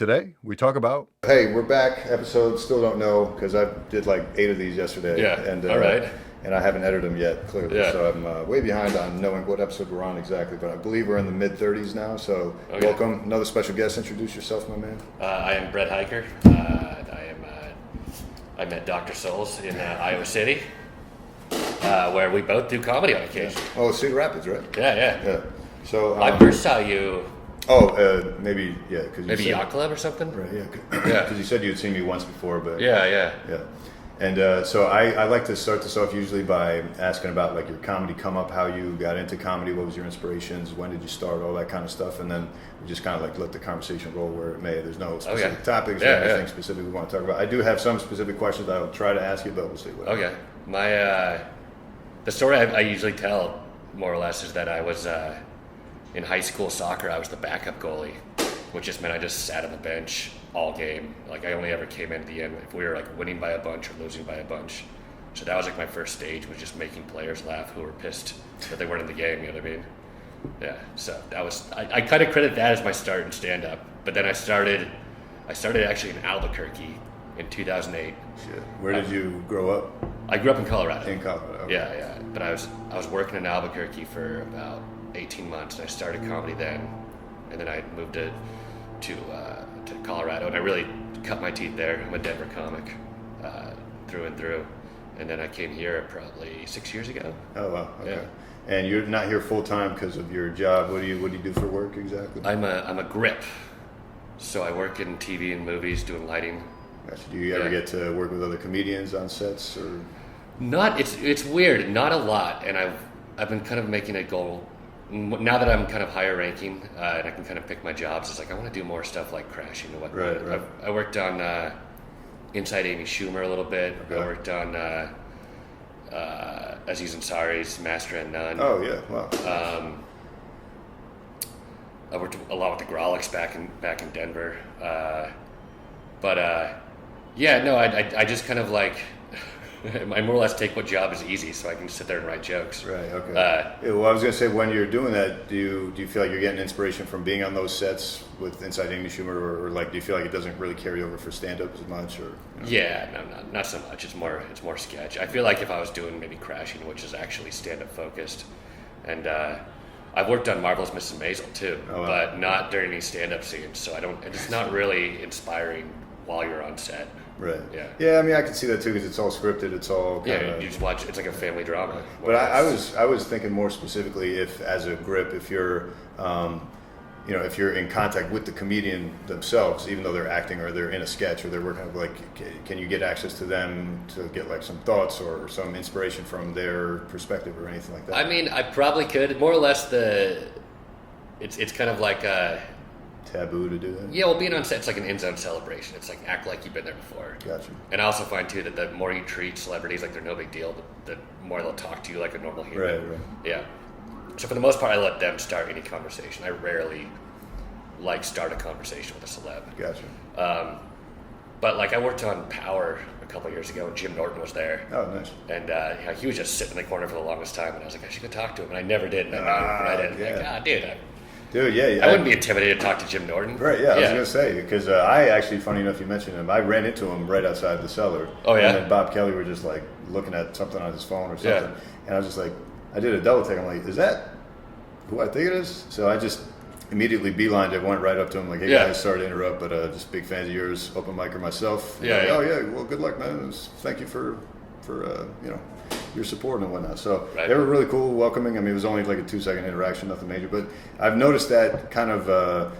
Today, we talk about. Hey, we're back. Episode still don't know because I did like 8 of these yesterday. Yeah. And, all right. And I haven't edited them yet, clearly. Yeah. So I'm way behind on knowing what episode we're on exactly. But I believe we're in the mid 30s now. So welcome. Another special guest. Introduce yourself, my man. I am Brett Hiker. I met Dr. Souls in Iowa City, where we both do comedy on occasion. Oh, Cedar Rapids, right? Yeah. So I first saw you. Maybe Maybe Yacht Club or something. Right. Yeah. Yeah. Because you said you'd seen me once before, but Yeah. And so I like to start this off usually by asking about like your comedy come up, how you got into comedy, what was your inspirations, when did you start, all that kind of stuff, and then we just kind of like let the conversation roll where it may. There's no specific topics or anything specific we want to talk about. I do have some specific questions I'll try to ask you, but we'll see. Okay. The story I usually tell more or less is that I was in high school soccer. I was the backup goalie, which just meant I just sat on the bench all game. Like I only ever came in at the end if we were like winning by a bunch or losing by a bunch. So that was like my first stage, was just making players laugh who were pissed that they weren't in the game. You know what I mean? Yeah. So that was I kind of credit that as my start in stand up. But then I started actually in Albuquerque in 2008. Shit. Where did you grow up? I grew up in Colorado. In Colorado. Okay. Yeah. But I was working in Albuquerque for about 18 months, and I started comedy then, and then I moved to Colorado, and I really cut my teeth there. I'm a Denver comic through and through, and then I came here probably 6 years ago. Oh wow, okay. Yeah. And you're not here full time because of your job. What do you do for work exactly? I'm a grip, so I work in TV and movies doing lighting. Gotcha. Do you ever get to work with other comedians on sets or? Not. It's weird. Not a lot, and I've been kind of making a goal. Now that I'm kind of higher ranking and I can kind of pick my jobs, it's like I want to do more stuff like Crashing and whatnot. Right. I worked on Inside Amy Schumer a little bit. Okay. I worked on Aziz Ansari's Master and None. Oh yeah, wow. I worked a lot with the Grolics back in Denver. I just kind of like. I more or less take what job is easy, so I can sit there and write jokes. Right. Okay. Well, I was gonna say, when you're doing that, do you feel like you're getting inspiration from being on those sets with Inside Amy Schumer, or like do you feel like it doesn't really carry over for stand-up as much, or? Yeah, no, not so much. It's more sketch. I feel like if I was doing maybe Crashing, which is actually stand-up focused, and I've worked on Marvelous Mrs. Maisel too, but not during any stand-up scenes. So it's not really inspiring while you're on set. Right. Yeah. Yeah. I mean, I can see that too because it's all scripted. It's all you just watch. It's like a family drama. But I was thinking more specifically, if as a grip, if you're, if you're in contact with the comedian themselves, even though they're acting or they're in a sketch or they're working, like, can you get access to them to get like some thoughts or some inspiration from their perspective or anything like that? I mean, I probably could. More or less, it's kind of like a taboo to do that? Yeah, well, being on set, it's like an in-zone celebration. It's like act like you've been there before. Gotcha. And I also find too that the more you treat celebrities like they're no big deal, the more they'll talk to you like a normal human. Right. Yeah. So for the most part, I let them start any conversation. I rarely start a conversation with a celeb. Gotcha. But like I worked on Power a couple of years ago, and Jim Norton was there. Oh, nice. And he was just sitting in the corner for the longest time, and I was like, I should go talk to him, and I never did. And I didn't. Yeah. Like, dude. Dude, yeah. I wouldn't be intimidated to talk to Jim Norton. Right, yeah. I was going to say, because I actually, funny enough you mentioned him, I ran into him right outside the cellar. Oh, yeah? And then Bob Kelly were just like looking at something on his phone or something. Yeah. And I was just like, I did a double take. I'm like, is that who I think it is? So I just immediately beelined it, went right up to him, like, hey guys, sorry to interrupt, but just big fans of yours, open micer myself. Yeah, like, yeah. Oh, yeah, well, good luck, man. Thank you for your support and whatnot. So they were really cool, welcoming. I mean, it was only like a 2-second interaction, nothing major. But I've noticed that kind of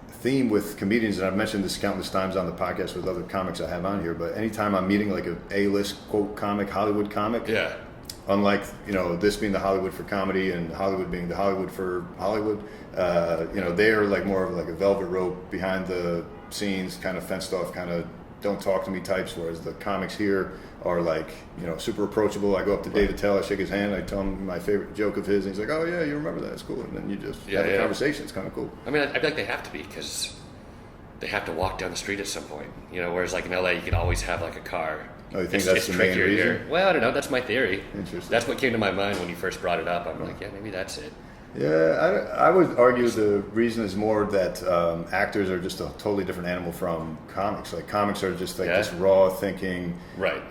theme with comedians, and I've mentioned this countless times on the podcast with other comics I have on here. But anytime I'm meeting like a A-list quote comic, Hollywood comic, unlike this being the Hollywood for comedy and Hollywood being the Hollywood for Hollywood, they're like more of like a velvet rope behind the scenes, kind of fenced off, kind of don't talk to me types, whereas the comics here are like, super approachable. I go up to Dave Attell, I shake his hand, I tell him my favorite joke of his, and he's like, oh yeah, you remember that, it's cool. And then you just have a conversation. It's kind of cool. I mean, I feel like they have to be, because they have to walk down the street at some point, whereas like in LA you can always have like a car. Oh, you think that's the main reason? Well, I don't know, that's my theory. Interesting. That's what came to my mind when you first brought it up. I'm like, yeah, maybe that's it. Yeah, I would argue the reason is more that actors are just a totally different animal from comics. Like comics are just like this raw thinking, right?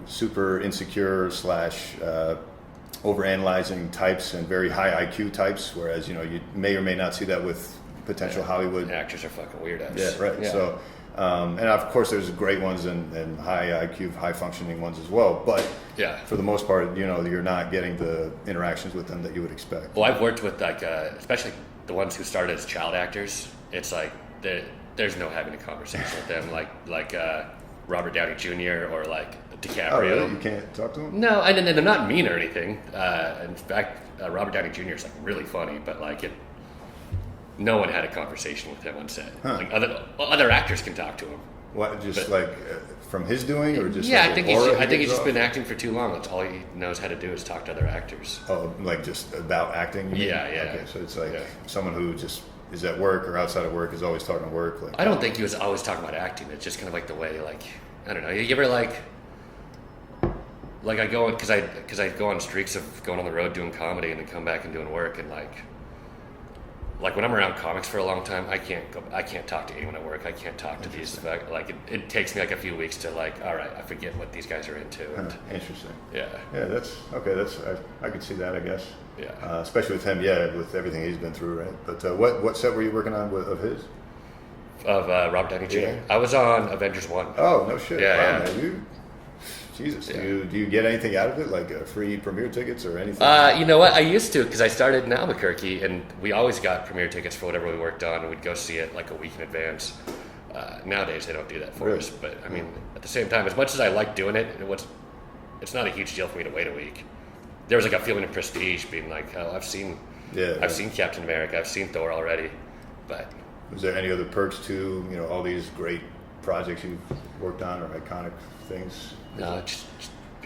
Super insecure slash overanalyzing types and very high IQ types. Whereas you may or may not see that with potential Hollywood actors are fucking weirdos. Yeah, right. Yeah. So. And of course, there's great ones and high IQ, high functioning ones as well. But for the most part, you're not getting the interactions with them that you would expect. Well, I've worked with especially the ones who started as child actors. It's like there's no having a conversation with them, like Robert Downey Jr. or like DiCaprio. Oh, really? You can't talk to them? No, and they're not mean or anything. In fact, Robert Downey Jr. is like really funny, but no one had a conversation with him on set. Huh. Like other actors can talk to him. What? From his doing, or just I think he's just been acting for too long. That's all he knows how to do is talk to other actors. Oh, like just about acting? Yeah. Okay, so it's like someone who just is at work or outside of work is always talking work. I don't think he was always talking about acting. It's just kind of like the way, I don't know. You ever I go because I go on streaks of going on the road doing comedy and then come back and doing work and like when I'm around comics for a long time, I can't talk to anyone at work. I can't talk to these. It takes me like a few weeks to all right, I forget what these guys are into. And, interesting. Yeah. Yeah, that's okay. I could see that, I guess. Yeah. Especially with him, with everything he's been through, right? But what set were you working on of his? Of Robert Downey Jr. Yeah. I was on Avengers 1. Oh, no shit. Yeah, wow, man. Jesus, do you get anything out of it, like free premiere tickets or anything? You know what? I used to, because I started in Albuquerque, and we always got premiere tickets for whatever we worked on, and we'd go see it like a week in advance. Nowadays, they don't do that for us, but I mean, at the same time, as much as I like doing it, it's not a huge deal for me to wait a week. There was like a feeling of prestige, being like, oh, I've seen Captain America, I've seen Thor already, but was there any other perks to all these great projects you've worked on or iconic things? No, just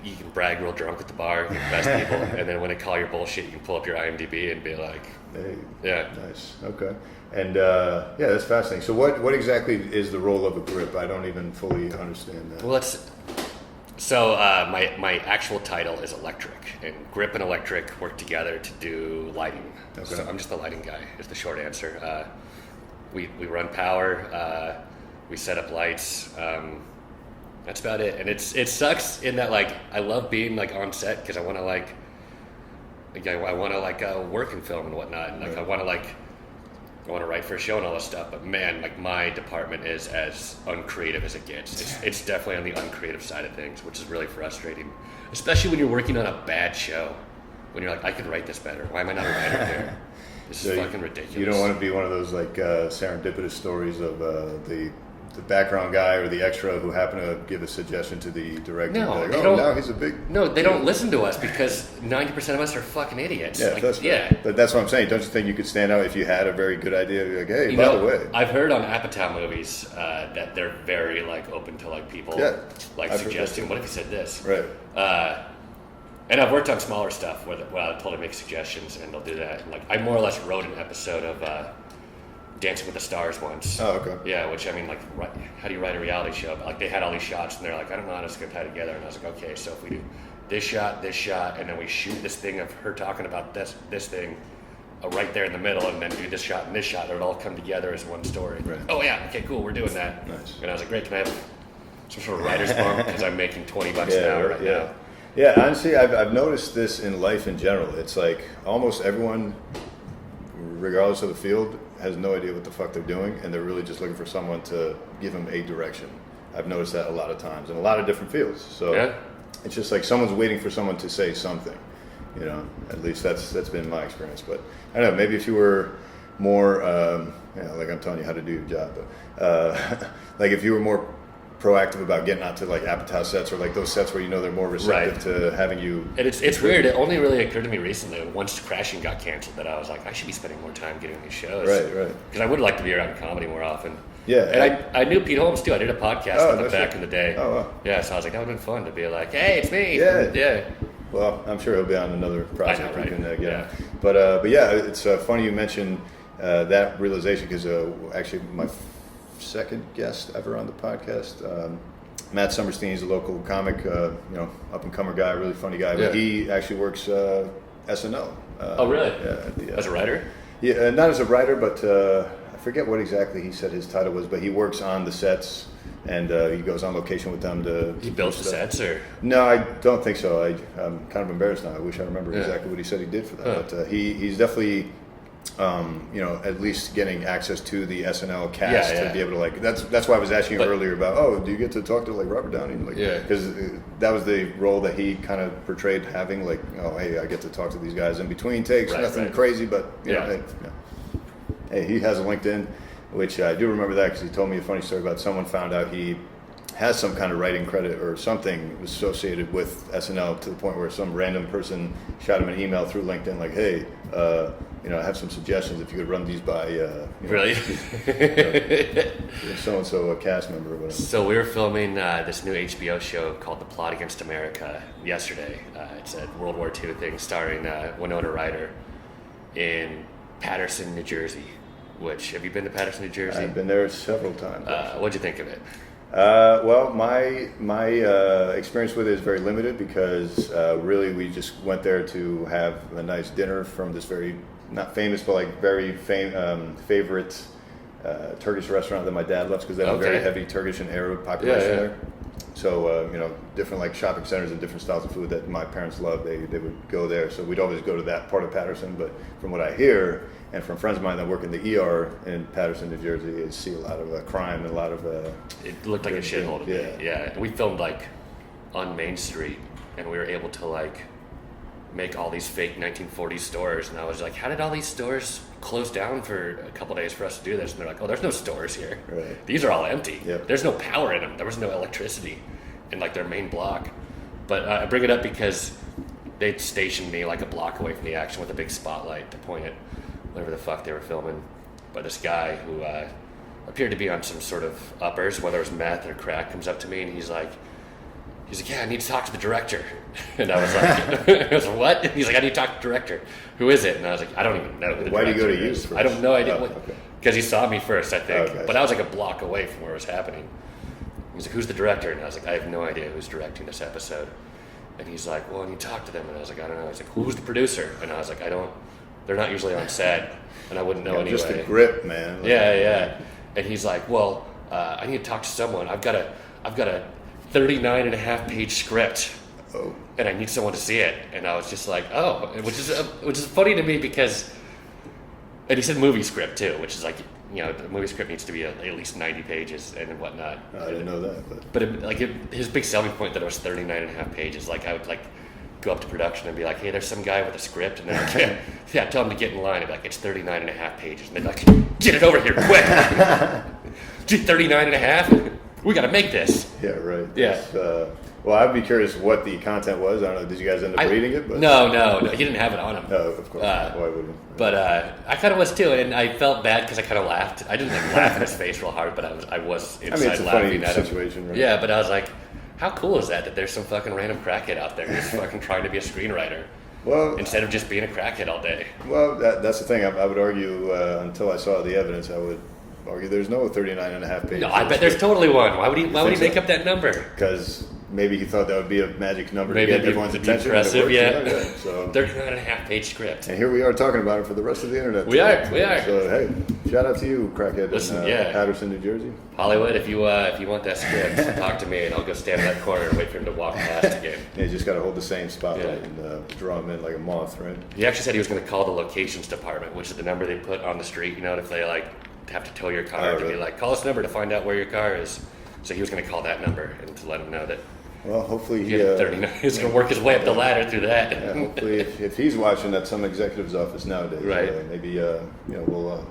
you can brag real drunk at the bar, you're the best people, and then when they call your bullshit, you can pull up your IMDb and be like, hey, yeah. Nice, okay. And that's fascinating. So what exactly is the role of a grip? I don't even fully understand that. Well, my actual title is electric, and grip and electric work together to do lighting. Okay. So I'm just the lighting guy, is the short answer. We run power, we set up lights, that's about it. And it sucks in that I love being on set because I want to work and film and whatnot, and I want to write for a show and all this stuff. But man, my department is as uncreative as it gets. It's definitely on the uncreative side of things, which is really frustrating, especially when you're working on a bad show. When you're I could write this better. Why am I not a writer here? This is fucking ridiculous. You don't want to be one of those serendipitous stories of the background guy or the extra who happened to give a suggestion to the director. No, now he's a big... No, they don't listen to us because 90% of us are fucking idiots. Yeah, But that's what I'm saying. Don't you think you could stand out if you had a very good idea? Hey, by the way. I've heard on Apatow movies that they're very open to people suggesting, what if you said this? Right. And I've worked on smaller stuff where I told them to make suggestions and they'll do that. And I more or less wrote an episode of Dancing with the Stars once. Oh, okay. Yeah, which I mean, how do you write a reality show? But they had all these shots, and they're like, I don't know how this is going to tie together. And I was like, okay, so if we do this shot, and then we shoot this thing of her talking about this thing right there in the middle, and then do this shot and this shot, it'll all come together as one story. Right. Oh yeah, okay, cool, we're doing that. Nice. And I was like, great, can I have some sort of writer's bump because I'm making $20 an hour right now. Yeah, honestly, I've noticed this in life in general. It's almost everyone, regardless of the field, has no idea what the fuck they're doing, and they're really just looking for someone to give them a direction. I've noticed that a lot of times in a lot of different fields. So it's just someone's waiting for someone to say something. At least that's been my experience. But I don't know, maybe if you were more, I'm telling you how to do your job, but if you were more proactive about getting out to Apatow sets or those sets where they're more receptive to having you. And it's weird. It only really occurred to me recently once Crashing got canceled that I was like, I should be spending more time getting these shows. Right. Because I would like to be around comedy more often. Yeah. And I knew Pete Holmes too. I did a podcast with him back in the day. Oh, wow. Yeah, so I was like, that would have been fun to be like, hey, it's me. Yeah. Well, I'm sure he'll be on another project. I know, right? You can get on. But yeah, it's funny you mentioned that realization because actually my second guest ever on the podcast, Matt Summerstein, he's a local comic, up and comer guy, really funny guy. But he actually works SNL. Oh, really? Yeah, As a writer? Yeah, not as a writer, but I forget what exactly he said his title was. But he works on the sets, and he goes on location with them to. He builds the sets, or no, I don't think so. I'm kind of embarrassed now. I wish I remember exactly what he said he did for that. Huh. But he's definitely. At least getting access to the SNL cast to be able to like. That's why I was asking you earlier about. Oh, do you get to talk to like Robert Downey? Like, because that was the role that he kind of portrayed having. Like, oh, hey, I get to talk to these guys in between takes. Nothing crazy, but you know, hey, he has a LinkedIn, which I do remember that because he told me a funny story about someone found out he has some kind of writing credit or something associated with SNL to the point where some random person shot him an email through LinkedIn like, hey, I have some suggestions if you could run these by really so and so a cast member or whatever. So we were filming this new HBO show called The Plot Against America yesterday. It's a World War II thing starring Winona Ryder in Paterson, New Jersey. Which, have you been to Paterson, New Jersey? I've been there several times. What'd you think of it? Well, my experience with it is very limited because really we just went there to have a nice dinner from this very, not famous, but like very favorite Turkish restaurant that my dad loves because they have a very heavy Turkish and Arab population there. So, different like shopping centers and different styles of food that my parents love, they would go there. So we'd always go to that part of Paterson. But from what I hear, and from friends of mine that work in the ER in Paterson, New Jersey, I see a lot of crime and a lot of... it looked like a shithole to me. Yeah. We filmed like on Main Street, and we were able to like make all these fake 1940s stores. And I was like, how did all these stores close down for a couple days for us to do this? And they're like, oh, there's no stores here. Right. These are all empty. Yep. There's no power in them. There was no electricity in like their main block. But I bring it up because they'd stationed me like a block away from the action with a big spotlight to point at whatever the fuck they were filming. But this guy who appeared to be on some sort of uppers, whether it was meth or crack, comes up to me and he's like, yeah, I need to talk to the director. And I was like, I was, what? And he's like, I need to talk to the director. Who is it? And I was like, I don't even know who the Why director do you go to is. you first? I don't know idea. Oh, Because he saw me first, I think. Okay. But I was like a block away from where it was happening. He's like, who's the director? And I was like, I have no idea who's directing this episode. And he's like, well, and you talk to them. And I was like, I don't know. He's like, who's the producer? And I was like, they're not usually on set. And I wouldn't know anyway. Just the grip, man. Yeah. And he's like, well, I need to talk to someone. I've got a 39 and a half page script. Oh. And I need someone to see it. And I was just like, oh, which is funny to me because, and he said movie script too, which is like, the movie script needs to be at least 90 pages and whatnot. I didn't know that. But his big selling point that it was 39 and a half pages, like I would like go up to production and be like, hey, there's some guy with a script. And they're like, tell him to get in line. I'd be like, it's 39 and a half pages. And they're like, get it over here quick. Gee, 39 and a half? We got to make this. Yeah, right. Yeah. Well, I'd be curious what the content was. I don't know. Did you guys end up reading it? But No. He didn't have it on him. No, of course. Why wouldn't you? But I kind of was too, and I felt bad because I kind of laughed. I didn't like laugh in his face real hard, but I was inside it's a laughing funny at him. situation, right? Yeah, but I was like, how cool is that there's some fucking random crackhead out there who's fucking trying to be a screenwriter? Well, instead of just being a crackhead all day. Well, that's the thing. I would argue until I saw the evidence, I would argue there's no 39 and a half pages. No, I bet there's totally one. Why would he make up that number? Because maybe he thought that would be a magic number maybe to get everyone's attention. Impressive, yeah. So 39 and a half page script. And here we are talking about it for the rest of the internet. We are. So hey, shout out to you, crackhead. Listen, in Paterson, New Jersey. Hollywood, if you want that script, talk to me and I'll go stand in that corner and wait for him to walk past again. Yeah, you just got to hold the same spotlight and draw him in like a moth, right? He actually said he was going to call the locations department, which is the number they put on the street. If they like have to tow your car, to be like, call this number to find out where your car is. So he was going to call that number and to let him know that. Well, hopefully he's going to work his way up the ladder through that. Yeah, hopefully, if he's watching at some executive's office nowadays, right? Maybe we'll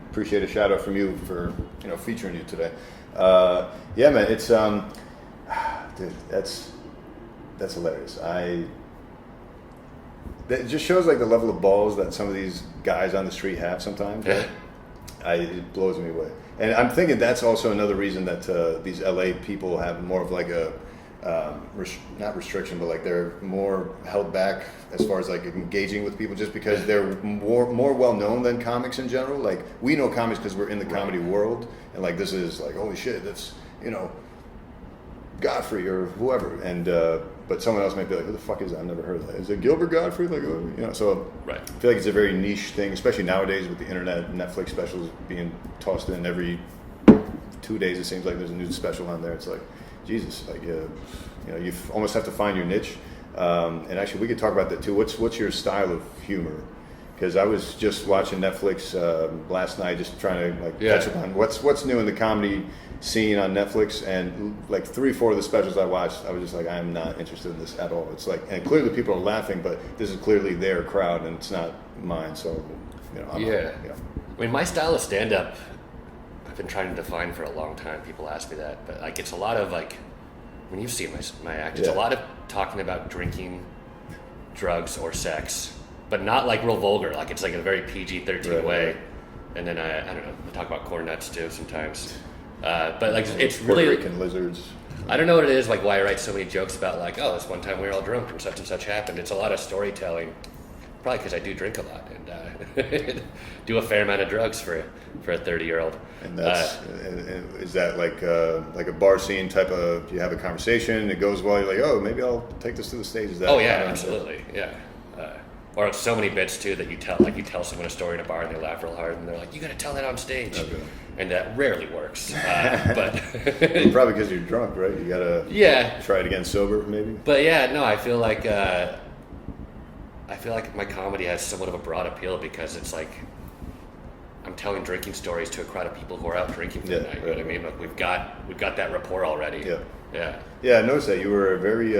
appreciate a shout out from you for featuring you today. Yeah, man, it's dude, that's hilarious. It just shows like the level of balls that some of these guys on the street have sometimes. Yeah. It blows me away, and I'm thinking that's also another reason that these LA people have more of like a not restriction, but like they're more held back as far as like engaging with people, just because they're more well known than comics in general. Like we know comics because we're in the comedy world, and like this is like holy shit, that's Godfrey or whoever, and but someone else might be like, who the fuck is that? I've never heard of that. Is it Gilbert Gottfried? Like, you know, so Right. I feel like it's a very niche thing, especially nowadays with the internet, Netflix specials being tossed in every 2 days. It seems like there's a new special on there. It's like, Jesus, like, you know, you almost have to find your niche. And actually, we could talk about that too. What's your style of humor? Because I was just watching Netflix last night, just trying to like catch up on what's new in the comedy scene on Netflix. And like 3-4 of the specials I watched, I was just like, I'm not interested in this at all. It's like, and clearly people are laughing, but this is clearly their crowd, and it's not mine. So, you know, I mean, my style of stand-up, I've been trying to define for a long time. People ask me that, but like, it's a lot of like, when you see my act, it's a lot of talking about drinking, drugs, or sex. But not like real vulgar, like it's like a very PG-13 way. Right. And then I don't know, I talk about corn nuts too sometimes. But like it's really Puerto Rican lizards. I don't know what it is, like why I write so many jokes about like, oh, this one time we were all drunk and such happened. It's a lot of storytelling, probably because I do drink a lot and do a fair amount of drugs for a 30-year-old. And that's is that like a bar scene type of? You have a conversation, it goes well. You're like, oh, maybe I'll take this to the stage. Is that? Oh yeah, absolutely, yeah. Or it's so many bits too that you tell someone a story in a bar and they laugh real hard and they're like, you got to tell that on stage, and that rarely works. But probably because you're drunk, right? You gotta try it again sober, maybe. But yeah, no, I feel like my comedy has somewhat of a broad appeal because it's like I'm telling drinking stories to a crowd of people who are out drinking for the night. You know what I mean? Like we've got that rapport already. Yeah. I noticed that you were very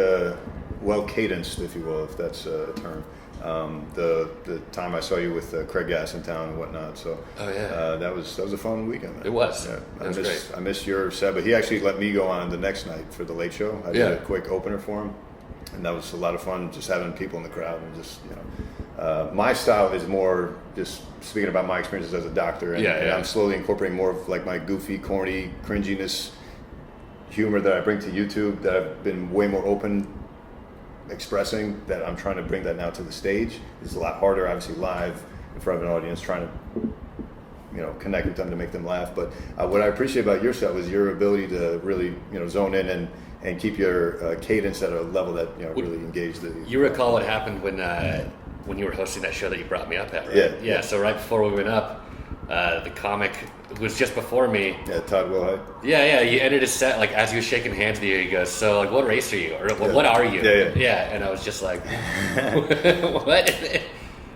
well cadenced, if you will, if that's a term. The time I saw you with Craig Gass in town and whatnot, so that was a fun weekend. Man. It was. Yeah, Great. I missed your set, but he actually let me go on the next night for the Late Show. I did a quick opener for him, and that was a lot of fun. Just having people in the crowd and just my style is more just speaking about my experiences as a doctor, and I'm slowly incorporating more of like my goofy, corny, cringiness humor that I bring to YouTube. That I've been way more open expressing, that I'm trying to bring that now to the stage. It's a lot harder, obviously, live in front of an audience, trying to connect with them to make them laugh. But what I appreciate about your set was your ability to really zone in and keep your cadence at a level that really engaged the. You recall what happened when you were hosting that show that you brought me up at, right? Yeah. So right before we went up, the comic who was just before me. Yeah, Todd Wilhite. Yeah. He ended his set like as he was shaking hands with you. He goes, "So like, what race are you? Or what are you?" Yeah. And I was just like, "What?"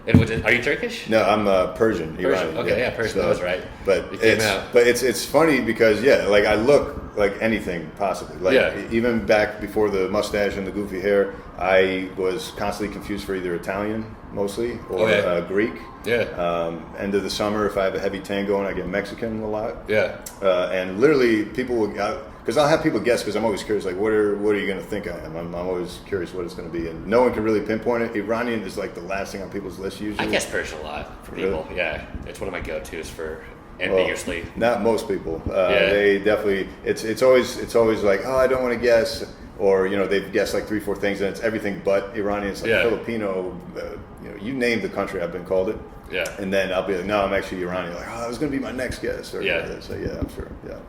And are you Turkish? No, I'm Persian. Iranian. Okay, Persian. That was right. But it's funny because like I look like anything possibly. Like even back before the mustache and the goofy hair, I was constantly confused for either Italian mostly or Greek. Yeah. End of the summer, if I have a heavy tan going, I get Mexican a lot. Yeah. And literally, people will, because I'll have people guess, because I'm always curious, like, what are you going to think I am? I'm always curious what it's going to be, and no one can really pinpoint it. Iranian is like the last thing on people's list usually. I guess Persian a lot for people. Really? Yeah, it's one of my go-tos for ambiguously. Well, not most people. They definitely. It's always like, oh, I don't want to guess. Or they've guessed like 3-4 things and it's everything but Iranian. It's like Filipino. You name the country, I've been called it. Yeah. And then I'll be like, no, I'm actually Iranian. Like, oh, that was going to be my next guess. Or, So I'm sure. Yeah,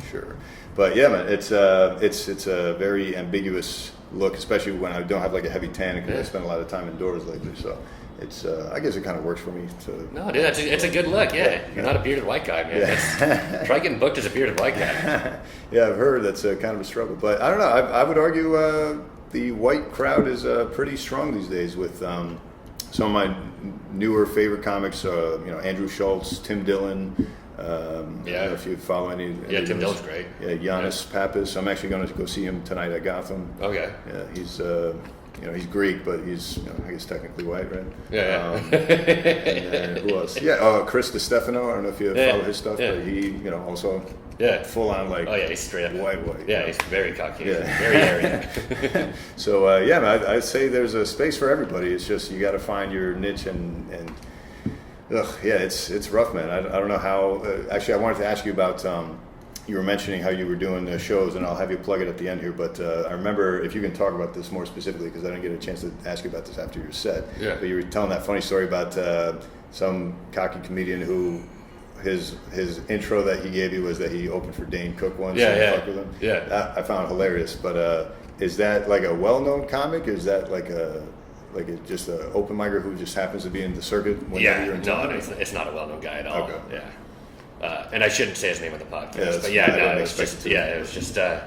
sure. But yeah, man, it's a very ambiguous look, especially when I don't have like a heavy tan because I spend a lot of time indoors lately. So it's I guess it kind of works for me. No, dude, it's a good look. Yeah. You're not a bearded white guy, man. Yeah. Try getting booked as a bearded white guy. Yeah, I've heard that's kind of a struggle, but I don't know. I would argue the white crowd is pretty strong these days with some of my newer favorite comics. Andrew Schultz, Tim Dillon. I don't know if you follow any. Yeah, Tim Dillon's great. Yeah, Giannis Pappas. I'm actually going to go see him tonight at Gotham. Okay. Yeah, he's he's Greek, but he's I guess technically white, right? Yeah. And who else? Yeah, Chris DiStefano. I don't know if you follow his stuff, but he also full on like he's straight up white. Yeah, he's very Caucasian, very airy. So man, I'd say there's a space for everybody. It's just you got to find your niche and. It's rough, man. I don't know how. Actually, I wanted to ask you about. You were mentioning how you were doing the shows, and I'll have you plug it at the end here. But I remember if you can talk about this more specifically, because I didn't get a chance to ask you about this after your set. Yeah. But you were telling that funny story about some cocky comedian who his intro that he gave you was that he opened for Dane Cook once. Yeah, and yeah, fucked with him. yeah. That I found hilarious. But is that like a well-known comic? Is that like just an open micer who just happens to be in the circuit whenever you're in no, town? it's not a well-known guy at all. Okay. Yeah, and I shouldn't say his name on the podcast, but I no, didn't it was expect just you to. it was just some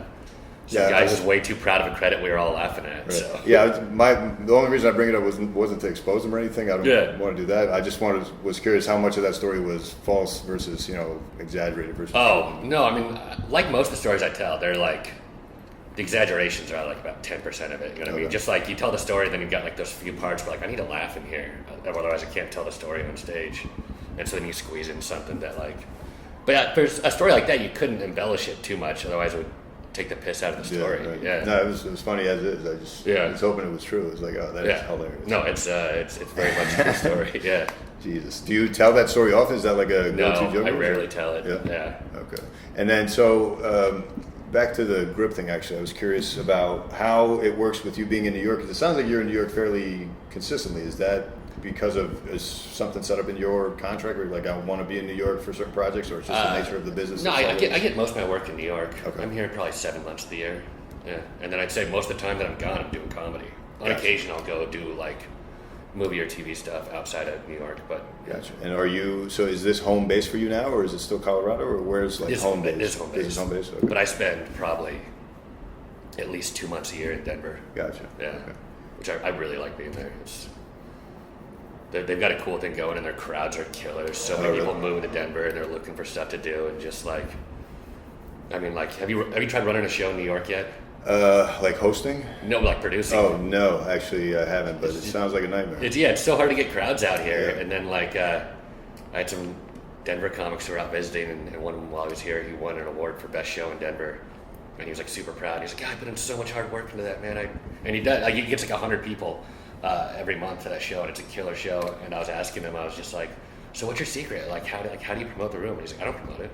Yeah, guy I who's just- way too proud of a credit we were all laughing at. Right. So Yeah, the only reason I bring it up wasn't to expose him or anything. I don't want to do that. I just was curious how much of that story was false versus exaggerated versus. Oh no, I mean, like most of the stories I tell, they're like the exaggerations are like about 10% of it. You know what I mean? Okay. Just like you tell the story, then you've got like those few parts where like I need to laugh in here, otherwise I can't tell the story on stage. And so then you squeeze in something that like, but yeah, for a story like that, you couldn't embellish it too much, otherwise it would take the piss out of the story. Right. Yeah. No, it was funny as is. I was hoping it was true. It was like, oh, that is hilarious. No, it's very much a true story. Yeah. Jesus. Do you tell that story often? Is that like a go-to No, joke? I rarely tell it. Yeah. Yeah. Okay. And then back to the grip thing. Actually, I was curious about how it works with you being in New York. 'Cause it sounds like you're in New York fairly consistently. Is that because is something set up in your contract, or like I want to be in New York for certain projects, or it's just the nature of the business? No, that's I always- get most of my work in New York. Okay. I'm here probably 7 months of the year. Yeah, and then I'd say most of the time that I'm gone, I'm doing comedy. On Gotcha. occasion, I'll go do like movie or TV stuff outside of New York, but Gotcha. And so is this home base for you now, or is it still Colorado, or where's like It's home base? It is home base. This is home base. Okay. But I spend probably at least 2 months a year in Denver. Gotcha. Yeah, Okay. which I really like being there. They've got a cool thing going, and their crowds are killers. So many really? people move to Denver, and they're looking for stuff to do, and just like, I mean, like, have you tried running a show in New York yet? Like hosting? No, like producing. Oh no, actually I haven't, but it sounds like a nightmare. It's so hard to get crowds out here. Yeah. And then like I had some Denver comics who were out visiting, and one of them while he was here, he won an award for best show in Denver, and he was like super proud. He's like, "God, I put in so much hard work into that, man." And he does. Like, he gets like 100 people every month to that show, and it's a killer show. And I was asking him, I was just like, "So what's your secret? Like, how do you promote the room?" And he's like, "I don't promote it."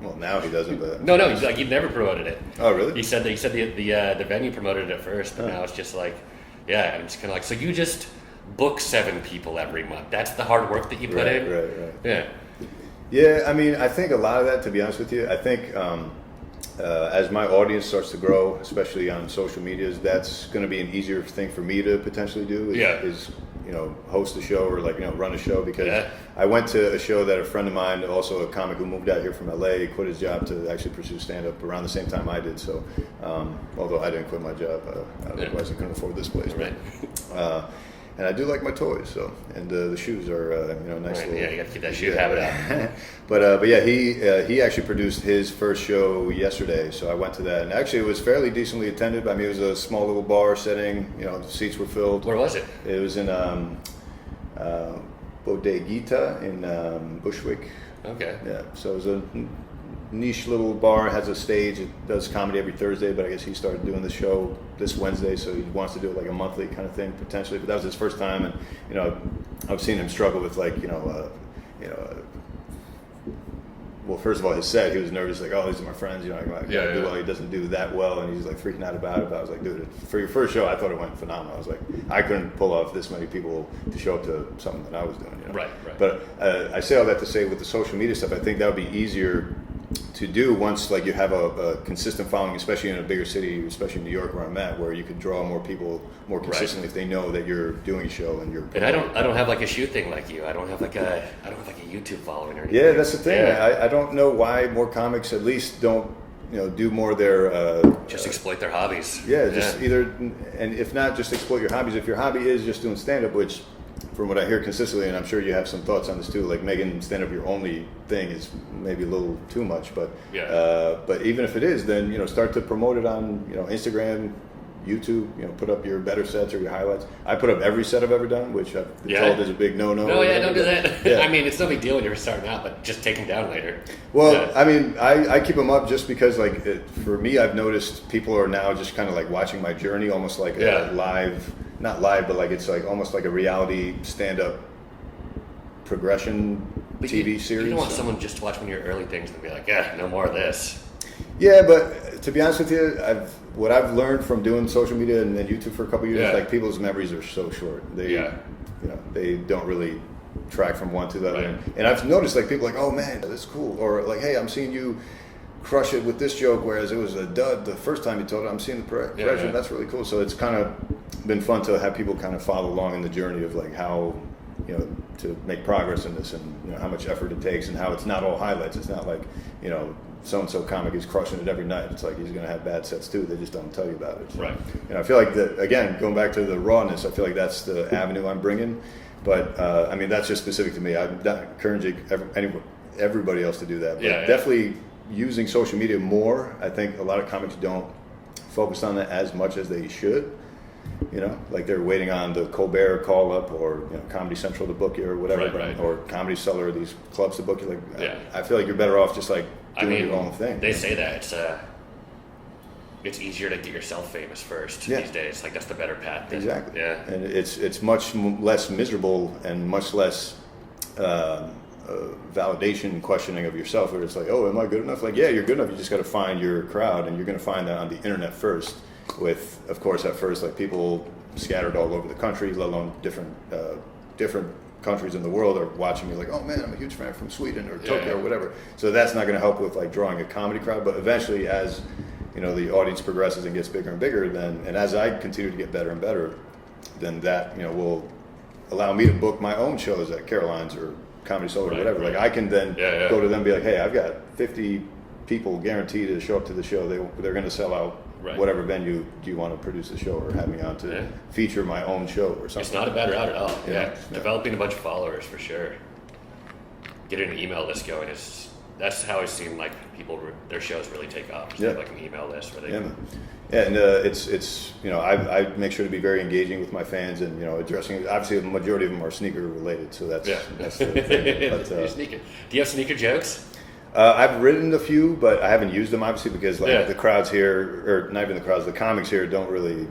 Well, now he doesn't, but No, he's like, "You've never promoted it." Oh, really? He said the venue promoted it first, but now it's just like, yeah, and it's kind of like, so you just book 7 people every month. That's the hard work that you put in. Right. Yeah. Yeah, I mean, I think a lot of that, to be honest with you, I think as my audience starts to grow, especially on social medias, that's going to be an easier thing for me to potentially do. Is host a show or run a show, because I went to a show that a friend of mine, also a comic who moved out here from LA, quit his job to actually pursue stand-up around the same time I did. So, although I didn't quit my job, otherwise I couldn't afford this place. Right. And I do like my toys, and the shoes are nice. Right, little, yeah, you got to keep that shoe habit up. but yeah, he actually produced his first show yesterday, so I went to that, and actually it was fairly decently attended. I mean, it was a small little bar setting. The seats were filled. Where was it? It was in Bodeguita in Bushwick. Okay. Yeah, so it was a niche little bar. It has a stage. It does comedy every Thursday, but I guess he started doing the show this Wednesday, so he wants to do it like a monthly kind of thing potentially. But that was his first time, and I've seen him struggle with well, first of all, his set, he was nervous, like, oh, these are my friends, I gotta do well. He doesn't do that well, and he's like freaking out about it. But I was like, dude, for your first show, I thought it went phenomenal. I was like, I couldn't pull off this many people to show up to something that I was doing. Right. But I say all that to say, with the social media stuff, I think that would be easier to do once you have a consistent following, especially in a bigger city, especially in New York where I'm at, where you could draw more people more consistently if they know that you're doing a show and you're. And I don't have like a shoe thing like you. I don't have like a YouTube following or anything. Yeah, that's the thing. Yeah. I don't know why more comics at least don't do more of their just exploit their hobbies. Just either, and if not, just exploit your hobbies. If your hobby is just doing stand-up, which from what I hear consistently, and I'm sure you have some thoughts on this too, like making stand-up your only thing is maybe a little too much, but but even if it is, then start to promote it on Instagram, YouTube, put up your better sets or your highlights. I put up every set I've ever done, which I've been told is a big no-no. No, don't do that. Yeah. I mean, it's no big deal when you're starting out, but just take them down later. Well, I mean, I keep them up just because, for me, I've noticed people are now just kind of like watching my journey, almost like a live, not live, but it's like almost like a reality stand-up progression TV series. You don't want someone just to watch one of your early things and be like, no more of this. Yeah, but to be honest with you, what I've learned from doing social media and YouTube for a couple of years, people's memories are so short. They don't really track from one to the other. Right. And I've noticed like people are like, oh man, that's cool, or like, hey, I'm seeing you crush it with this joke, whereas it was a dud the first time you told it. I'm seeing the progression. Yeah. That's really cool. So it's kind of been fun to have people kind of follow along in the journey of like how, you know, to make progress in this, and you know how much effort it takes, and how it's not all highlights. It's not like, you know, so-and-so comic is crushing it every night. It's like he's going to have bad sets too. They just don't tell you about it. So, Right. and I feel like that, again, going back to the rawness, I feel like that's the avenue I'm bringing. But I mean, that's just specific to me. I'm not encouraging everybody else to do that. But definitely using social media more. I think a lot of comics don't focus on that as much as they should. You know, like they're waiting on the Colbert call up, or you know, Comedy Central to book you, or whatever, Right. or Comedy Cellar, or these clubs to book you. Like, I feel like you're better off just like doing your own thing. They say that it's easier to get yourself famous first these days. Like that's the better path. Exactly. Yeah. And it's much less miserable and much less validation questioning of yourself, where it's like, oh, am I good enough? Like, yeah, you're good enough. You just got to find your crowd, and you're going to find that on the internet first. With, of course, at first, like people scattered all over the country, let alone different countries in the world are watching me like, oh man, I'm a huge fan from Sweden or Tokyo or whatever. So that's not going to help with like drawing a comedy crowd. But eventually, as you know, the audience progresses and gets bigger and bigger, then, and as I continue to get better and better, then that, you know, will allow me to book my own shows at Caroline's or Comedy Cellar or whatever. Like I can then go to them and be like, hey, I've got 50 people guaranteed to show up to the show. They're going to sell out whatever venue do you want to produce a show or have me on to feature my own show or something. It's not a bad route at all. Yeah. Developing a bunch of followers for sure. Getting an email list going that's how I've seen like people their shows really take off. They have like an email list where they and it's you know, I make sure to be very engaging with my fans, and you know, addressing, obviously the majority of them are sneaker related, so that's the thing. But, sneaker. Do you have sneaker jokes? I've written a few, but I haven't used them obviously because like the crowds here, or not even the crowds, the comics here don't really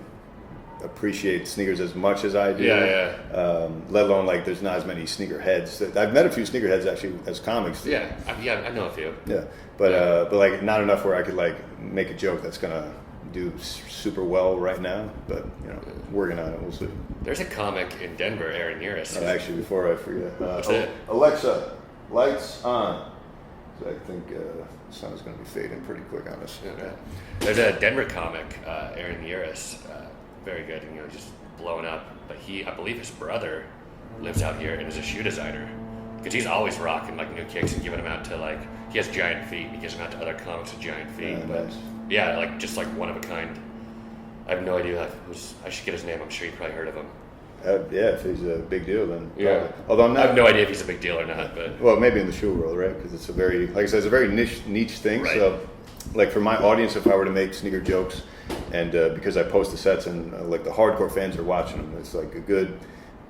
appreciate sneakers as much as I do. Let alone like there's not as many sneaker heads. I've met a few sneaker heads actually as comics. I know a few. But like not enough where I could like make a joke that's gonna do super well right now. But you know, working on it, we'll see. There's a comic in Denver, Aaron Uris. Actually, before I forget, What's that? Alexa, lights on. I think the sun is going to be fading pretty quick on us. There's a Denver comic, Aaron Uris, very good, and you know, just blowing up. But I believe his brother lives out here and is a shoe designer, because he's always rocking like new kicks and giving them out to like, he has giant feet. He gives them out to other comics with giant feet. But like just like one of a kind. I have no idea I should get his name. I'm sure you probably heard of him. If he's a big deal, then although I have no idea if he's a big deal or not, but well, maybe in the shoe world, right? Because it's a very, like I said, it's a very niche thing. Right. So, like for my audience, if I were to make sneaker jokes, and because I post the sets and like the hardcore fans are watching them, it's like a good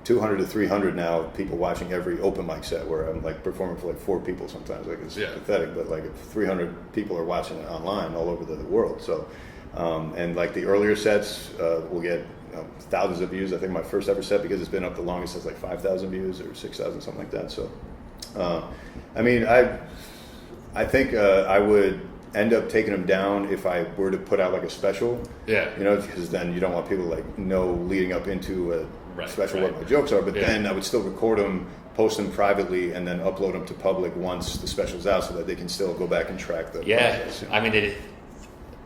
200 to 300 now people watching every open mic set where I'm like performing for like 4 people sometimes. Like it's pathetic, but like if 300 people are watching it online all over the world. So, and like the earlier sets will get thousands of views. I think my first ever set, because it's been up the longest, has like 5,000 views or 6,000, something like that. So, I mean, I think I would end up taking them down if I were to put out like a special. You know, because then you don't want people like know leading up into a special what my jokes are. But then I would still record them, post them privately, and then upload them to public once the special's out, so that they can still go back and track the process.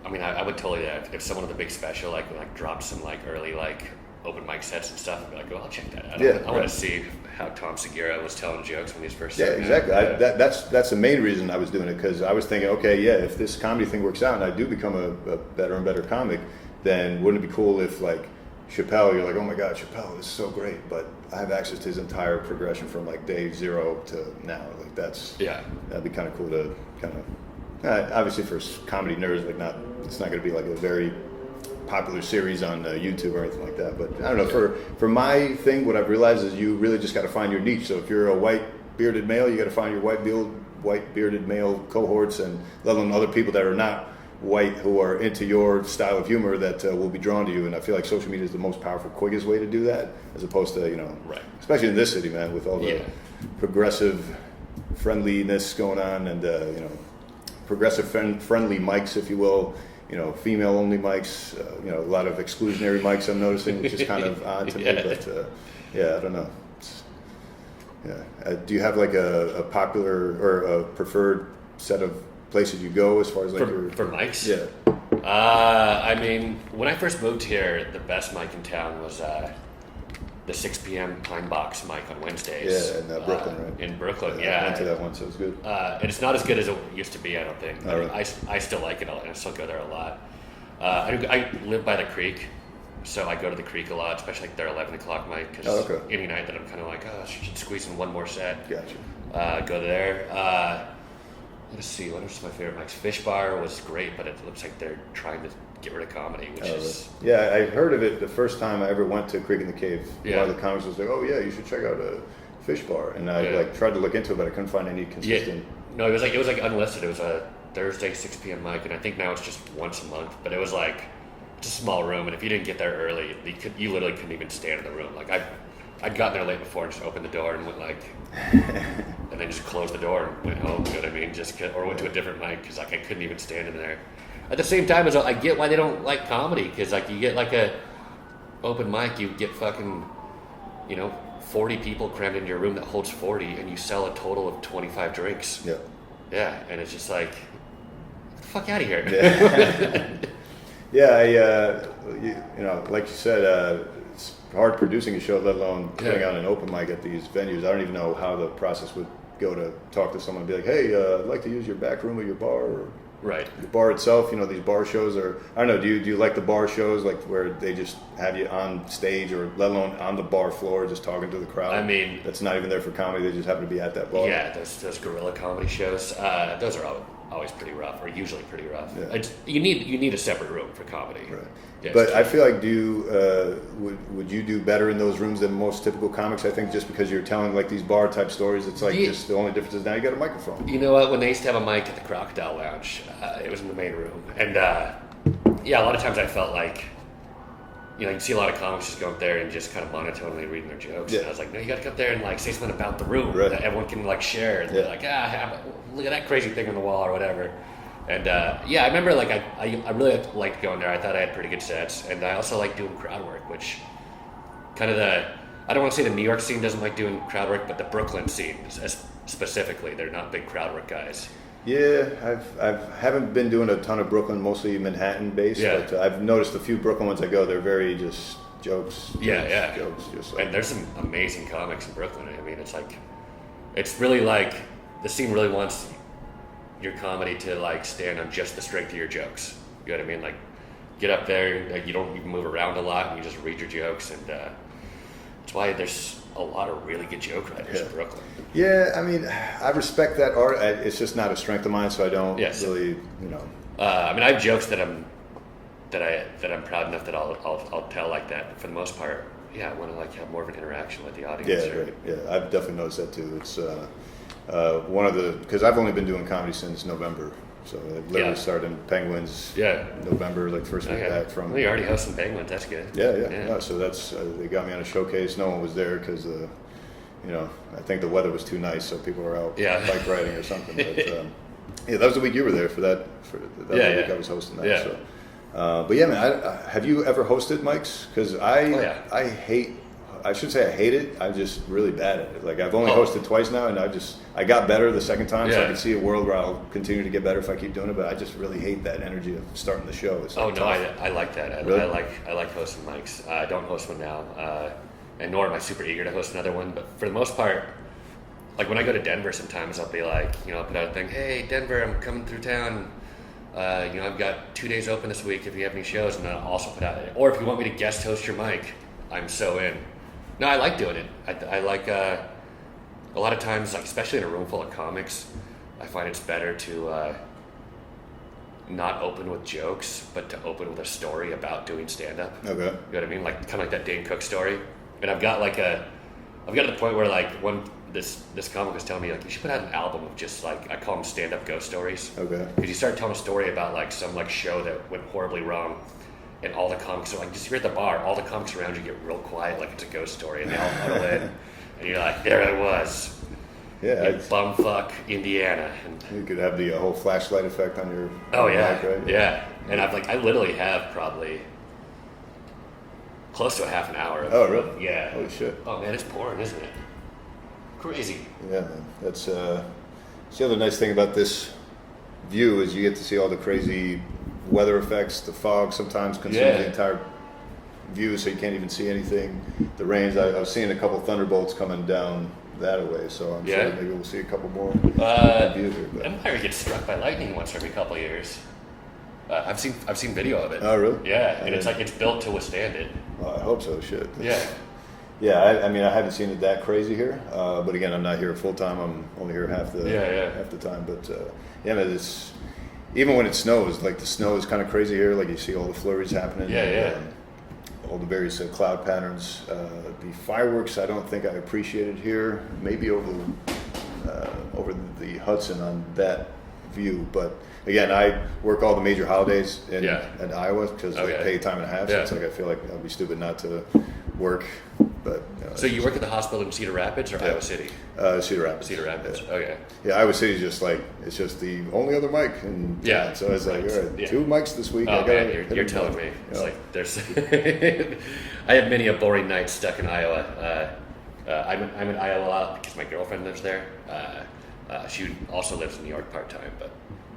I mean, I would totally do that. If someone with a big special like dropped some like early like open mic sets and stuff, I'd be like, oh, I'll check that out. I want to see how Tom Segura was telling jokes when he was first starting. Exactly. That's the main reason I was doing it, because I was thinking, okay, if this comedy thing works out and I do become a better and better comic, then wouldn't it be cool if like Chappelle, you're like, oh my God, Chappelle is so great, but I have access to his entire progression from like day 0 to now. Like that'd be kind of cool to kind of. Obviously, for comedy nerds, like it's not going to be like a very popular series on YouTube or anything like that. But I don't know. For my thing, what I've realized is you really just got to find your niche. So if you're a white bearded male, you got to find your white bearded male cohorts, and let alone other people that are not white who are into your style of humor that will be drawn to you. And I feel like social media is the most powerful, quickest way to do that, as opposed to especially in this city, man, with all the progressive friendliness going on, and progressive friendly mics, if you will, female only mics, a lot of exclusionary mics I'm noticing, which is kind of odd to me, but I don't know. Yeah. Do you have like a popular or a preferred set of places you go as far as like for mics? Yeah. I mean, when I first moved here, the best mic in town was the 6 p.m. Pine Box mic on Wednesdays. Yeah, in Brooklyn, right? In Brooklyn, I yeah. went to that one, so it was good. And it's not as good as it used to be, I don't think. But Really? I still like it, and I still go there a lot. I live by the creek, so I go to the creek a lot, especially like their 11 o'clock mic, because any night that I'm kind of like, oh, I should squeeze in one more set. Gotcha. Go there. Let's see, what are my favorite mics? Fish Bar was great, but it looks like they're trying to get rid of comedy, which is... Yeah, I heard of it the first time I ever went to Creek in the Cave. Yeah. One of the comics was like, oh yeah, you should check out a Fish Bar. And I like tried to look into it, but I couldn't find any consistent... Yeah. No, it was like unlisted. It was a Thursday 6 p.m. mic, and I think now it's just once a month, but it was like, it's a small room, and if you didn't get there early, you literally couldn't even stand in the room. Like, I'd gotten there late before and just opened the door and went like... and then just closed the door and went home, you know what I mean? Or went to a different mic, because like I couldn't even stand in there. At the same time, as I get why they don't like comedy, because like you get like a open mic, you get fucking, 40 people crammed into your room that holds 40, and you sell a total of 25 drinks. Yeah. Yeah, and it's just like, get the fuck out of here. Yeah, like you said, it's hard producing a show, let alone putting on an open mic at these venues. I don't even know how the process would go to talk to someone and be like, hey, I'd like to use your back room of your bar, or right. The bar itself. These bar shows are, I don't know, do you like the bar shows, like where they just have you on stage, or let alone on the bar floor just talking to the crowd? I mean, that's not even there for comedy, they just happen to be at that bar. Yeah, those guerrilla comedy shows, those are always pretty rough, or usually pretty rough. Yeah. You need a separate room for comedy. Right. Yeah, but I feel like would you do better in those rooms than most typical comics? I think just because you're telling like these bar type stories, it's like just the only difference is now you got a microphone. You know what? When they used to have a mic at the Crocodile Lounge, it was in the main room, and a lot of times I felt like, you see a lot of comics just go up there and just kind of monotonely reading their jokes, and I was like, no, you got to go up there and like say something about the room that everyone can like share, and they're like, look at that crazy thing on the wall or whatever. And I remember like I really liked going there. I thought I had pretty good sets, and I also like doing crowd work, which kind of I don't want to say the New York scene doesn't like doing crowd work, but the Brooklyn scene specifically, they're not big crowd work guys. Yeah, I haven't been doing a ton of Brooklyn, mostly Manhattan based, but I've noticed a few Brooklyn ones I go, they're very just jokes. Jokes, just like, and there's some amazing comics in Brooklyn. I mean, it's really like the scene really wants your comedy to like stand on just the strength of your jokes. You know what I mean? Like, get up there, like, you don't even move around a lot, and you just read your jokes, and that's why there's a lot of really good joke writers in Brooklyn. Yeah, I mean, I respect that art. It's just not a strength of mine, so I don't really, I mean, I have jokes that I'm proud enough that I'll tell like that. But for the most part, I want to like have more of an interaction with the audience. Yeah, I've definitely noticed that too. It's because I've only been doing comedy since November, so I literally started in Penguins. November, like first week back from. Well, you already hosting Penguins. That's good. Yeah. So that's they got me on a showcase. No one was there because I think the weather was too nice, so people were out bike riding or something. But that was the week you were there for that. Week I was hosting that. So. But yeah, man, have you ever hosted mics? Because I hate. I should say I hate it. I'm just really bad at it. Like, I've only hosted twice now, and I got better the second time, so I can see a world where I'll continue to get better if I keep doing it. But I just really hate that energy of starting the show. It's like I like that. Really? I like hosting mics. I don't host one now, and nor am I super eager to host another one. But for the most part, like when I go to Denver, sometimes I'll be like, I'll put out a thing. Hey, Denver, I'm coming through town. I've got 2 days open this week if you have any shows, and then I'll also put out, or if you want me to guest host your mic, I'm so in. No, I like doing it. I like a lot of times, like especially in a room full of comics, I find it's better to not open with jokes, but to open with a story about doing stand-up. Okay. You know what I mean? Like kind of like that Dane Cook story. And I've got to the point where like this comic was telling me like you should put out an album of just like I call them stand-up ghost stories. Okay. Because you start telling a story about like some like show that went horribly wrong. And all the comics are like, just you're at the bar, all the comics around you get real quiet, like it's a ghost story, and they all huddle in, and you're like, there I was, bumfuck Indiana. And you could have the whole flashlight effect on your mic, right? Yeah. And I literally have probably close to a half an hour. Oh, really? Yeah. Holy shit. Oh man, it's pouring, isn't it? Crazy. Yeah, man. That's the other nice thing about this view is you get to see all the crazy weather effects. The fog sometimes consumes the entire view, so you can't even see anything. The rains. I've seen a couple thunderbolts coming down that way, so I'm sure maybe we'll see a couple more views here. Empire gets struck by lightning once every couple of years. I've seen video of it. Oh, really? Yeah, and it's like it's built to withstand it. Well, I hope so. Shit. Yeah. Yeah, I mean, I haven't seen it that crazy here, but again, I'm not here full time. I'm only here half the time. But man, it's even when it snows, like the snow is kind of crazy here. Like you see all the flurries happening. All the various cloud patterns. The fireworks, I don't think I appreciated here. Maybe over the Hudson on that view, but again, I work all the major holidays in Iowa because I pay time and a half. So it's like I feel like I'd be stupid not to work. But so you work at the hospital in Cedar Rapids or Iowa City? Cedar Rapids. Cedar Rapids. Yeah. Okay. Yeah, Iowa City is just like it's just the only other mic, and so it's like all right, 2 mics this week. Oh man, you're telling me. It's like there's. I have many a boring night stuck in Iowa. I'm in Iowa a lot because my girlfriend lives there. She also lives in New York part time, but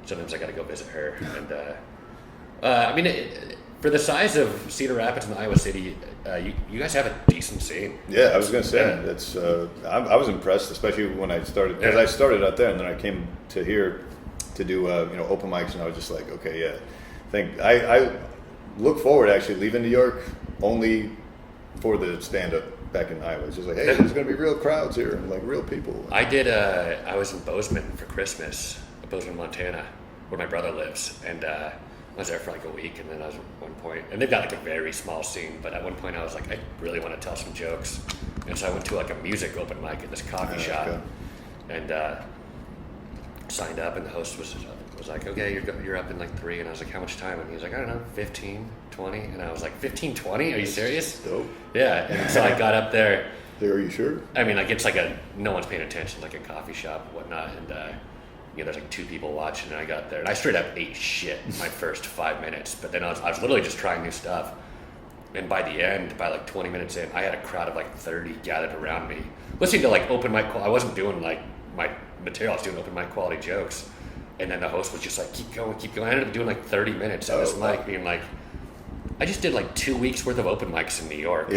sometimes I got to go visit her. And I mean, for the size of Cedar Rapids and Iowa City, you guys have a decent scene. Yeah, I was going to say that's. I was impressed, especially when I started because I started out there and then I came to here to do open mics, and I was just like, okay, I look forward to actually leaving New York only for the stand up. Back in Iowa, it's just like, hey, there's going to be real crowds here and like real people. I did. I was in Bozeman for Christmas, Bozeman, Montana, where my brother lives, and I was there for like a week. And then I was at one point, and they've got like a very small scene, but at one point I was like, I really want to tell some jokes, and so I went to like a music open mic at this coffee shop, and signed up, and the host was like, okay, you're up in like 3, and I was like, how much time? And he was like, I don't know, 15, 20, and I was like, 15, 20? Are you serious? Dope. Yeah, and so I got up there. Are you sure? I mean, like it's like no one's paying attention, like a coffee shop and whatnot, and there's like 2 people watching, and I got there, and I straight up ate shit my first 5 minutes, but then I was literally just trying new stuff, and by the end, by like 20 minutes in, I had a crowd of like 30 gathered around me, listening to like open mic. I wasn't doing like my material, I was doing open mic quality jokes. And then the host was just like, keep going. I ended up doing like 30 minutes at this mic, being like, I just did like 2 weeks worth of open mics in New York.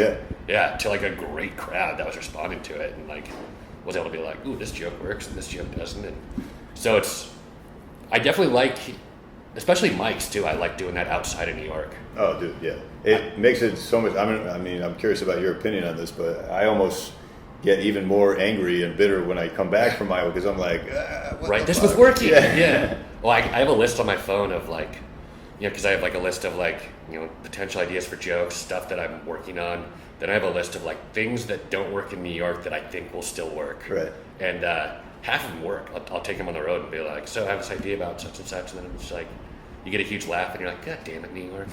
Yeah, to like a great crowd that was responding to it, and like was able to be like, ooh, this joke works and this joke doesn't. And so I definitely like, especially mics too. I like doing that outside of New York. Oh, dude, yeah. It makes it so much. I mean, I'm curious about your opinion on this, but I almost get even more angry and bitter when I come back from Iowa because I'm like, right, this was working. Yeah. Well, I have a list on my phone of like, because I have like a list of like, potential ideas for jokes, stuff that I'm working on. Then I have a list of like things that don't work in New York that I think will still work. Right. And half of them work. I'll take them on the road and be like, so I have this idea about such and such, and then it's like, you get a huge laugh, and you're like, God damn it, New York,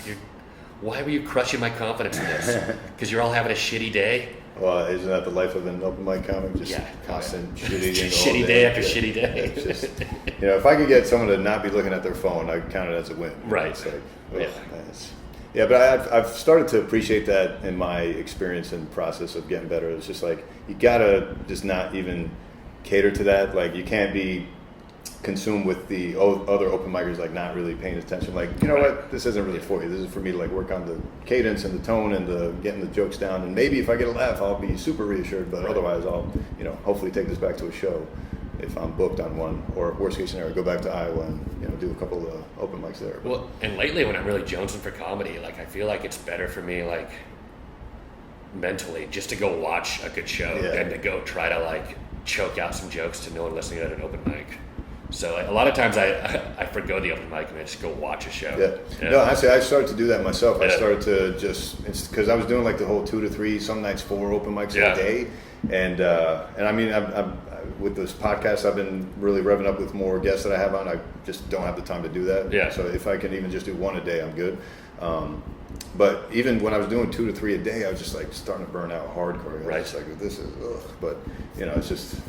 why were you crushing my confidence in this? Because you're all having a shitty day. Well, isn't that the life of an open mic comic? Just constant shitty day after shitty day. It's just, if I could get someone to not be looking at their phone, I'd count it as a win. Right. It's like, but I've started to appreciate that in my experience and process of getting better. It's just like, you gotta just not even cater to that. Like, you can't be consumed with the other open micers, like not really paying attention. Like, what, this isn't really for you. This is for me to like work on the cadence and the tone and the getting the jokes down. And maybe if I get a laugh, I'll be super reassured. But otherwise, I'll hopefully take this back to a show if I'm booked on one, or worst case scenario, go back to Iowa and do a couple of open mics there. Well, and lately when I'm really jonesing for comedy, like I feel like it's better for me, like mentally, just to go watch a good show than to go try to like choke out some jokes to no one listening at an open mic. So like, a lot of times I forgo the open mic and I just go watch a show. Yeah. No, actually, I started to do that myself. I started to it's because I was doing like the whole 2 to 3, some nights 4 open mics a day, and I mean, I'm with this podcast, I've been really revving up with more guests that I have on. I just don't have the time to do that. Yeah. So if I can even just do 1 a day, I'm good. But even when I was doing 2 to 3 a day, I was just like starting to burn out hardcore. I was just like, this is But it's just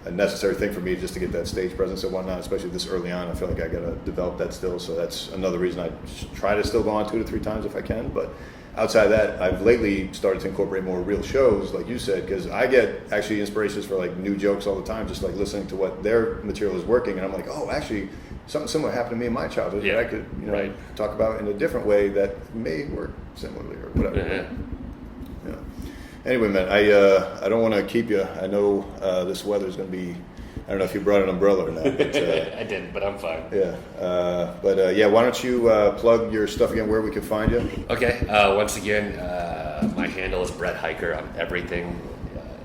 a necessary thing for me just to get that stage presence and whatnot, especially this early on. I feel like I got to develop that still. So that's another reason I try to still go on 2 to 3 times if I can. But outside of that, I've lately started to incorporate more real shows, like you said, because I get actually inspirations for like new jokes all the time, just like listening to what their material is working, and I'm like, oh, actually, something similar happened to me in my childhood that I could, talk about in a different way that may work similarly or whatever. Yeah. Anyway, man, I don't want to keep you. I know this weather is going to be. I don't know if you brought an umbrella or not. But, I didn't, but I'm fine. Yeah. Why don't you plug your stuff again, where we can find you? Okay. Once again, my handle is Brett Hiker on everything.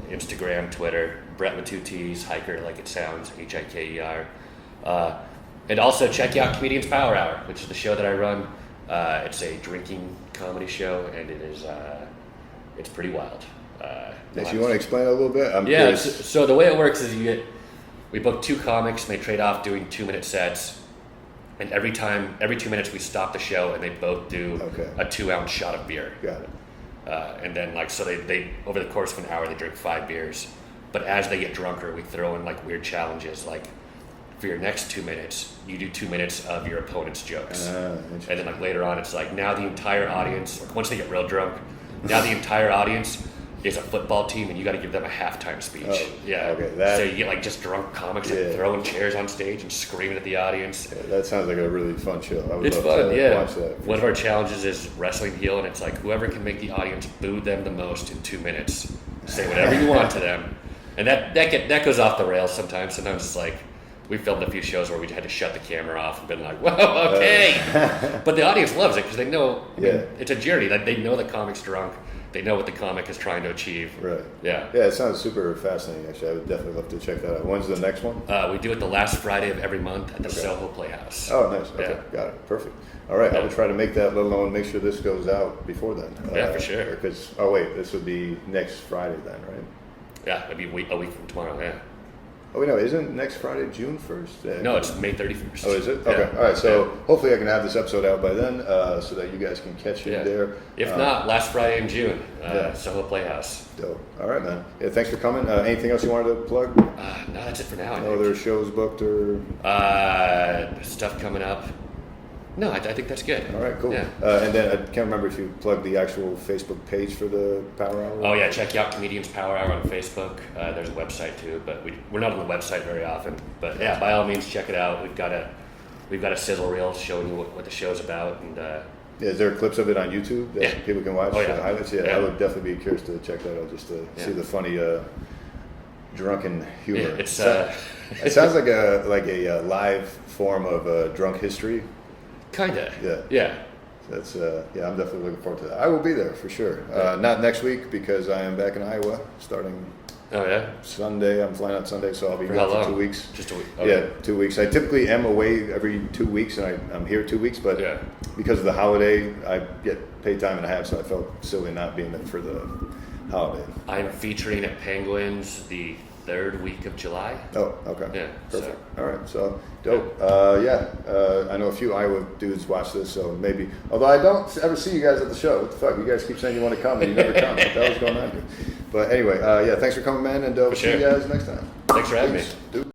Instagram, Twitter, Brett with 2 T's, Hiker like it sounds, Hiker. And also check out Comedians Power Hour, which is the show that I run. It's a drinking comedy show, and it's pretty wild. If you want to explain it a little bit? I'm yeah, curious. so the way it works is we book 2 comics, and they trade off doing 2-minute sets. And every 2 minutes we stop the show, and they both do a 2-ounce shot of beer. Got it. And then they over the course of an hour they drink 5 beers. But as they get drunker, we throw in like weird challenges, like for your next 2 minutes, you do 2 minutes of your opponent's jokes. And then like later on, it's like now the entire audience, like once they get real drunk, now the entire audience is a football team, and you got to give them a halftime speech. Oh, yeah. Okay. So you get like just drunk comics like throwing chairs on stage and screaming at the audience. Yeah, that sounds like a really fun show. I would It's love fun, to yeah. watch that. One of our challenges is wrestling heel, and it's like whoever can make the audience boo them the most in 2 minutes, say whatever you want to them, and that goes off the rails sometimes. Sometimes it's like we filmed a few shows where we had to shut the camera off and been like, "Whoa, okay," but the audience loves it because they know it's a journey. Like they know the comic's drunk. They know what the comic is trying to achieve. Right. Yeah. Yeah, it sounds super fascinating, actually. I would definitely love to check that out. When's the next one? We do it the last Friday of every month at the Soho Playhouse. Oh, nice. Okay, got it. Perfect. All right, I will try to make that, let alone make sure this goes out before then. Yeah, for sure. Because, this would be next Friday then, right? Yeah, it'd be a week from tomorrow, yeah. Oh, wait, no, isn't next Friday June 1st? No, it's May 31st. Oh, is it? Okay, all right, so hopefully I can have this episode out by then so that you guys can catch it there. If not, last Friday in June, Soho Playhouse. Dope. All right, man. Yeah, thanks for coming. Anything else you wanted to plug? No, that's it for now. No other shows booked or? Stuff coming up. No, I think that's good. All right, cool. Yeah. And then I can't remember if you plugged the actual Facebook page for the Power Hour. Oh yeah, check out Comedians Power Hour on Facebook. There's a website too, but we're not on the website very often. But yeah, by all means, check it out. We've got a sizzle reel showing you what the show's about, and is there clips of it on YouTube that people can watch? Oh, yeah. Highlights? Yeah, I would definitely be curious to check that out just to see the funny drunken humor. Yeah, it sounds like a live form of drunk history. Kinda. Yeah. Yeah. That's I'm definitely looking forward to that. I will be there for sure. Not next week because I am back in Iowa starting. Oh yeah. Sunday. I'm flying out Sunday, so I'll be For gone how long? for 2 weeks. Just a week. Okay. Yeah, 2 weeks. I typically am away every 2 weeks, and I'm here 2 weeks. But Yeah. because of the holiday, I get paid time and a half, so I felt silly not being there for the holiday. I'm featuring at Penguins the 3rd week of July. Oh, okay. Yeah, Perfect. All right. So dope. I know a few Iowa dudes watch this, so maybe. Although I don't ever see you guys at the show. What the fuck? You guys keep saying you want to come, and you never come. What the hell's going on here? But anyway, thanks for coming, man, and we'll see you guys next time. Thanks for having me. Dude.